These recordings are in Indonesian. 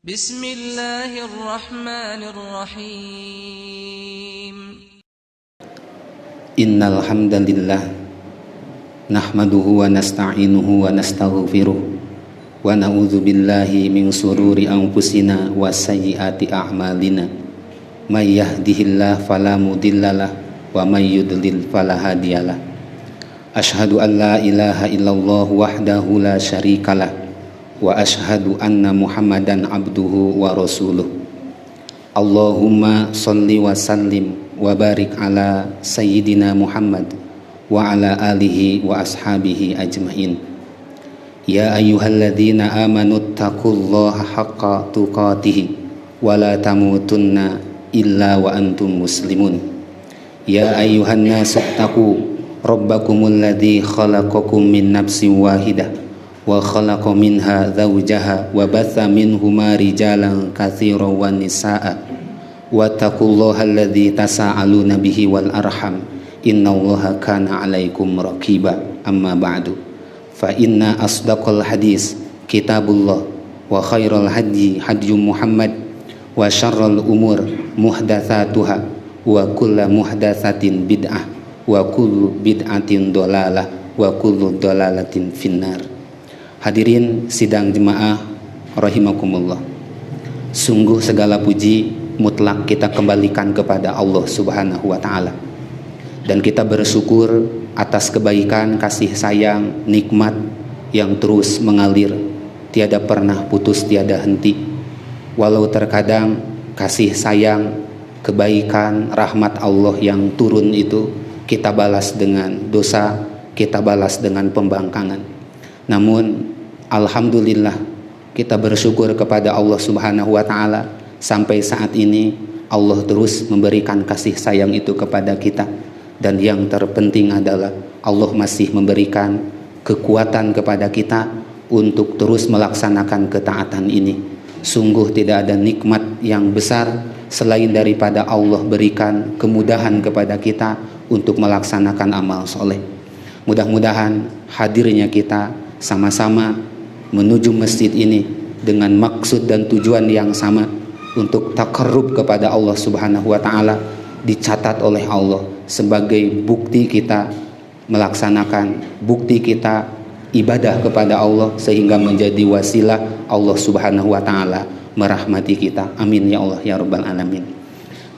Bismillahirrahmanirrahim. Innal hamdalillah nahmaduhu wa nasta'inuhu wa nastaghfiruh wa na'udzu billahi min sururi anfusina wa sayyiati a'malina. May yahdihillahu fala mudhillalah wa may yudlil fala hadiyalah. Asyhadu an la ilaha illallah wahdahu la syarikalah wa asyhadu anna Muhammadan abduhu wa rasuluh. Allahumma sholli wa sallim wa barik ala sayyidina Muhammad wa ala alihi wa ashabihi ajmain. Ya ayyuhalladzina amanu taqullaha haqqa tuqatih wa la tamutunna illa wa antum muslimun. Ya ayyuhan nasu taqu rabbakumul ladzi khalaqakum min nafsin wahidah wa khalaqa minha zawjaha wa batha minhuma rijalan katsiran wa nisaa wattaqullaha alladzi tasaaluna bihi wal arham innallaha kana 'alaikum raqiba. Amma ba'du, fa inna asdaqal hadis kitabullah wa khairal hadyi hadyu Muhammad wa syarrul umur muhdatsatuha wa kullu muhdatsatin bid'ah wa kullu bid'atin dhalalah wa kullu dhalalatin finnar. Hadirin sidang jemaah rahimakumullah, sungguh segala puji mutlak kita kembalikan kepada Allah Subhanahu wa ta'ala, dan kita bersyukur atas kebaikan, kasih sayang, nikmat yang terus mengalir, tiada pernah putus, tiada henti. Walau terkadang kasih sayang, kebaikan, rahmat Allah yang turun itu kita balas dengan dosa, kita balas dengan pembangkangan. Namun alhamdulillah kita bersyukur kepada Allah Subhanahu wa ta'ala, sampai saat ini Allah terus memberikan kasih sayang itu kepada kita. Dan yang terpenting adalah Allah masih memberikan kekuatan kepada kita untuk terus melaksanakan ketaatan ini. Sungguh tidak ada nikmat yang besar selain daripada Allah berikan kemudahan kepada kita untuk melaksanakan amal soleh. Mudah-mudahan hadirnya kita sama-sama menuju masjid ini dengan maksud dan tujuan yang sama untuk taqarrub kepada Allah Subhanahu wa ta'ala dicatat oleh Allah sebagai bukti kita melaksanakan, bukti kita ibadah kepada Allah, sehingga menjadi wasilah Allah Subhanahu wa ta'ala merahmati kita. Amin ya Allah ya rabbal alamin.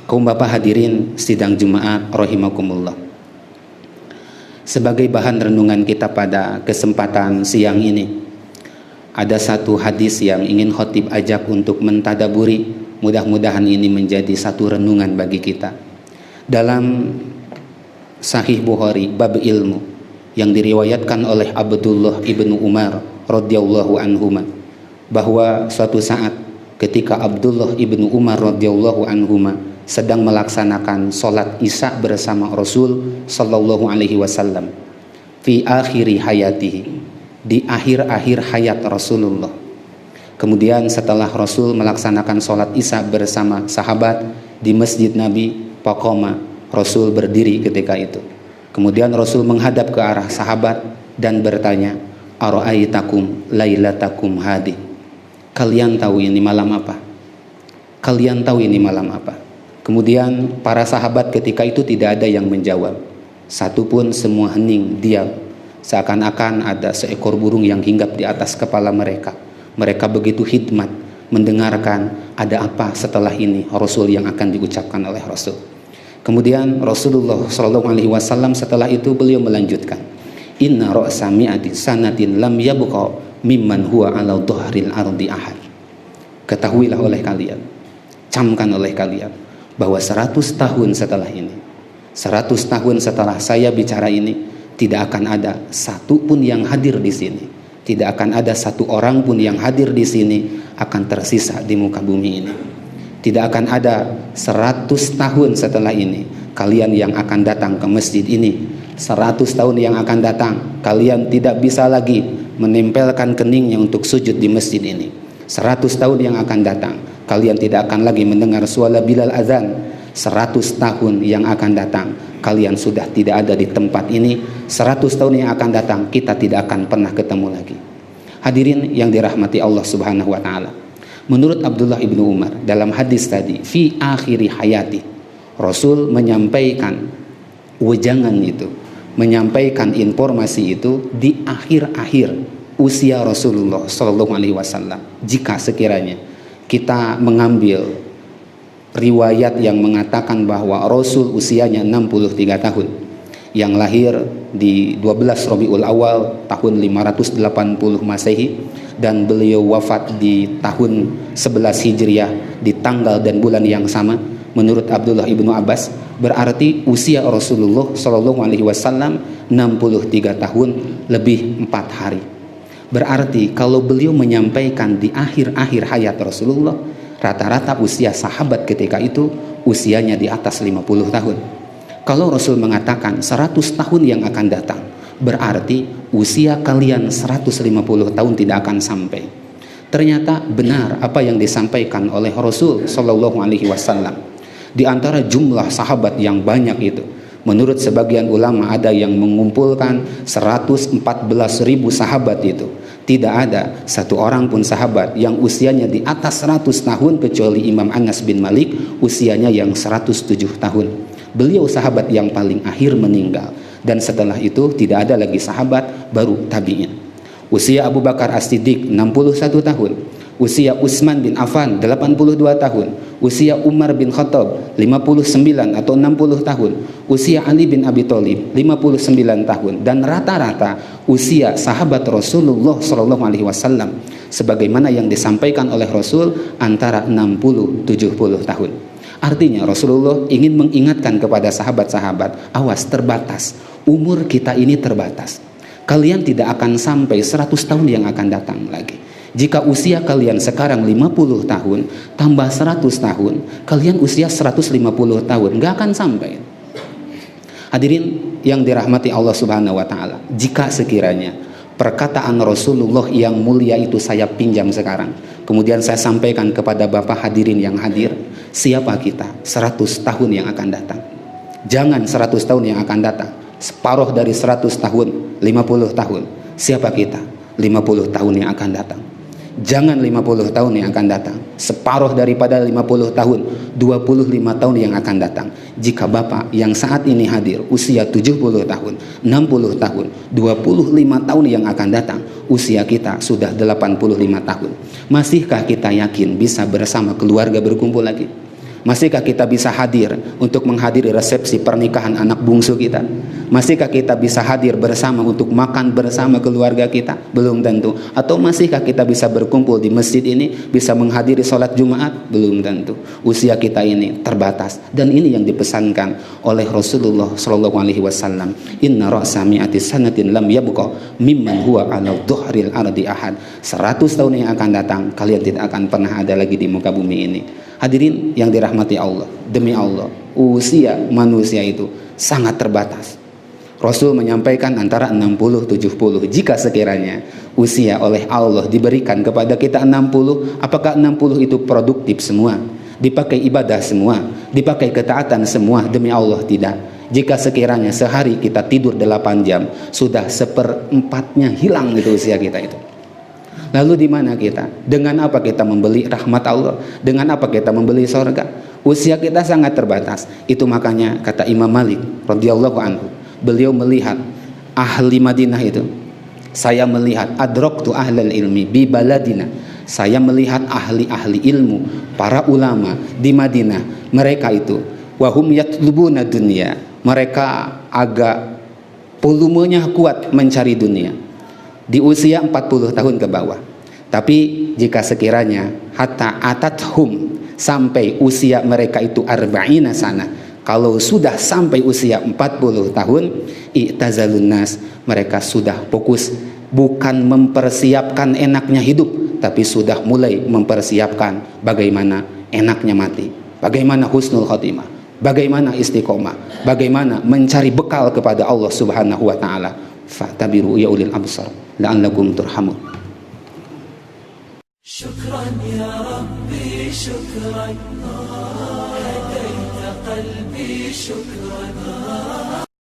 Kaum bapak hadirin sidang Jumat rahimakumullah, sebagai bahan renungan kita pada kesempatan siang ini, ada satu hadis yang ingin khotib ajak untuk mentadaburi. Mudah-mudahan ini menjadi satu renungan bagi kita. Dalam Sahih Bukhari bab ilmu yang diriwayatkan oleh Abdullah ibnu Umar radhiyallahu anhuma, bahwa suatu saat ketika Abdullah ibnu Umar radhiyallahu anhuma sedang melaksanakan sholat isya bersama Rasul sallallahu alaihi wasallam fi akhiri hayatihi, di akhir-akhir hayat Rasulullah. Kemudian setelah Rasul melaksanakan sholat isya bersama sahabat di masjid Nabi, faqama, Rasul berdiri ketika itu. Kemudian Rasul menghadap ke arah sahabat dan bertanya, ara'aitakum lailatakum hadi, kalian tahu ini malam apa? Kalian tahu ini malam apa? Kemudian para sahabat ketika itu tidak ada yang menjawab satupun, semua hening, diam, seakan-akan ada seekor burung yang hinggap di atas kepala mereka. Mereka begitu hikmat mendengarkan ada apa setelah ini Rasul yang akan diucapkan oleh Rasul. Kemudian Rasulullah SAW setelah itu beliau melanjutkan, inna ra'sa mi'ati sanatin lam yabqa mimman huwa ala dhahril ardi ahad. Ketahuilah oleh kalian, camkan oleh kalian, bahwa 100 tahun setelah ini, 100 tahun setelah saya bicara ini, tidak akan ada satu pun yang hadir di sini, tidak akan ada satu orang pun yang hadir di sini akan tersisa di muka bumi ini. Tidak akan ada 100 tahun setelah ini kalian yang akan datang ke masjid ini. 100 tahun yang akan datang kalian tidak bisa lagi menempelkan keningnya untuk sujud di masjid ini. 100 tahun yang akan datang kalian tidak akan lagi mendengar suara Bilal azan. 100 tahun yang akan datang kalian sudah tidak ada di tempat ini. 100 tahun yang akan datang kita tidak akan pernah ketemu lagi. Hadirin yang dirahmati Allah Subhanahu wa ta'ala, Menurut Abdullah ibnu Umar dalam hadis tadi, fi akhiri hayati, Rasul menyampaikan wejangan itu, menyampaikan informasi itu di akhir-akhir usia Rasulullah Shallallahu Alaihi Wasallam. Jika sekiranya kita mengambil riwayat yang mengatakan bahwa Rasul usianya 63 tahun, yang lahir di 12 Rabiul Awal tahun 580 Masehi, dan beliau wafat di tahun 11 Hijriah di tanggal dan bulan yang sama. Menurut Abdullah ibnu Abbas, berarti usia Rasulullah Shallallahu Alaihi Wasallam 63 tahun lebih 4 hari. Berarti kalau beliau menyampaikan di akhir-akhir hayat Rasulullah, rata-rata usia sahabat ketika itu usianya di atas 50 tahun. Kalau Rasul mengatakan 100 tahun yang akan datang, berarti usia kalian 150 tahun tidak akan sampai. Ternyata benar apa yang disampaikan oleh Rasul Shallallahu Alaihi Wasallam. Di antara jumlah sahabat yang banyak itu, menurut sebagian ulama ada yang mengumpulkan 114.000 sahabat itu. Tidak ada satu orang pun sahabat yang usianya di atas 100 tahun kecuali Imam Anas bin Malik, usianya yang 107 tahun. Beliau sahabat yang paling akhir meninggal, dan setelah itu tidak ada lagi sahabat, baru tabi'in. Usia Abu Bakar As-Siddiq 61 tahun, usia Utsman bin Affan 82 tahun, usia Umar bin Khattab 59 atau 60 tahun, usia Ali bin Abi Thalib 59 tahun, dan rata-rata usia sahabat Rasulullah Shallallahu Alaihi Wasallam sebagaimana yang disampaikan oleh Rasul antara 60-70 tahun. Artinya Rasulullah ingin mengingatkan kepada sahabat-sahabat, awas, terbatas, umur kita ini terbatas. Kalian tidak akan sampai 100 tahun yang akan datang lagi. Jika usia kalian sekarang 50 tahun tambah 100 tahun, kalian usia 150 tahun, gak akan sampai. Hadirin yang dirahmati Allah Subhanahu wa taala, jika sekiranya perkataan Rasulullah yang mulia itu saya pinjam sekarang, kemudian saya sampaikan kepada Bapak hadirin yang hadir, siapa kita 100 tahun yang akan datang? Jangan 100 tahun yang akan datang, separuh dari 100 tahun, 50 tahun. Siapa kita 50 tahun yang akan datang? Jangan 50 tahun yang akan datang, separuh daripada 50 tahun, 25 tahun yang akan datang. Jika Bapak yang saat ini hadir usia 70 tahun, 60 tahun, 25 tahun yang akan datang, usia kita sudah 85 tahun. Masihkah kita yakin bisa bersama keluarga berkumpul lagi? Masihkah kita bisa hadir untuk menghadiri resepsi pernikahan anak bungsu kita? Masihkah kita bisa hadir bersama untuk makan bersama keluarga kita? Belum tentu. Atau masihkah kita bisa berkumpul di masjid ini, bisa menghadiri sholat Jumat? Belum tentu. Usia kita ini terbatas, dan ini yang dipesankan oleh Rasulullah Shallallahu Alaihi Wasallam. Inna ra'sa mi'ati sanatin lam yabqa mimman huwa ala dhuhril ardi ahad. 100 tahun yang akan datang, kalian tidak akan pernah ada lagi di muka bumi ini. Hadirin yang dirahmati Allah, demi Allah, usia manusia itu sangat terbatas. Rasul menyampaikan antara 60-70. Jika sekiranya usia oleh Allah diberikan kepada kita 60, apakah 60 itu produktif semua? Dipakai ibadah semua? Dipakai ketaatan semua? Demi Allah tidak. Jika sekiranya sehari kita tidur 8 jam, sudah 1/4-nya hilang itu usia kita itu. Lalu di mana kita? Dengan apa kita membeli rahmat Allah? Dengan apa kita membeli surga? Usia kita sangat terbatas. Itu makanya kata Imam Malik radhiyallahu anhu, beliau melihat ahli Madinah itu. Saya melihat adraktu ahlal ilmi bi baladina. Saya melihat ahli-ahli ilmu, para ulama di Madinah. Mereka itu wahum yatlubuna dunya. Mereka agak volumenya kuat mencari dunia. Di usia 40 tahun ke bawah. Tapi jika sekiranya hatta atathum, sampai usia mereka itu arba'ina sana, kalau sudah sampai usia 40 tahun, i'tazalun nas, mereka sudah fokus bukan mempersiapkan enaknya hidup, tapi sudah mulai mempersiapkan bagaimana enaknya mati, bagaimana husnul khotimah, bagaimana istiqomah, bagaimana mencari bekal kepada Allah Subhanahu wa taala. Fa'tabiru ya ulil absar la'allakum turhamun. Syukran ya Rabbi, syukran hadaita qalbi, syukran.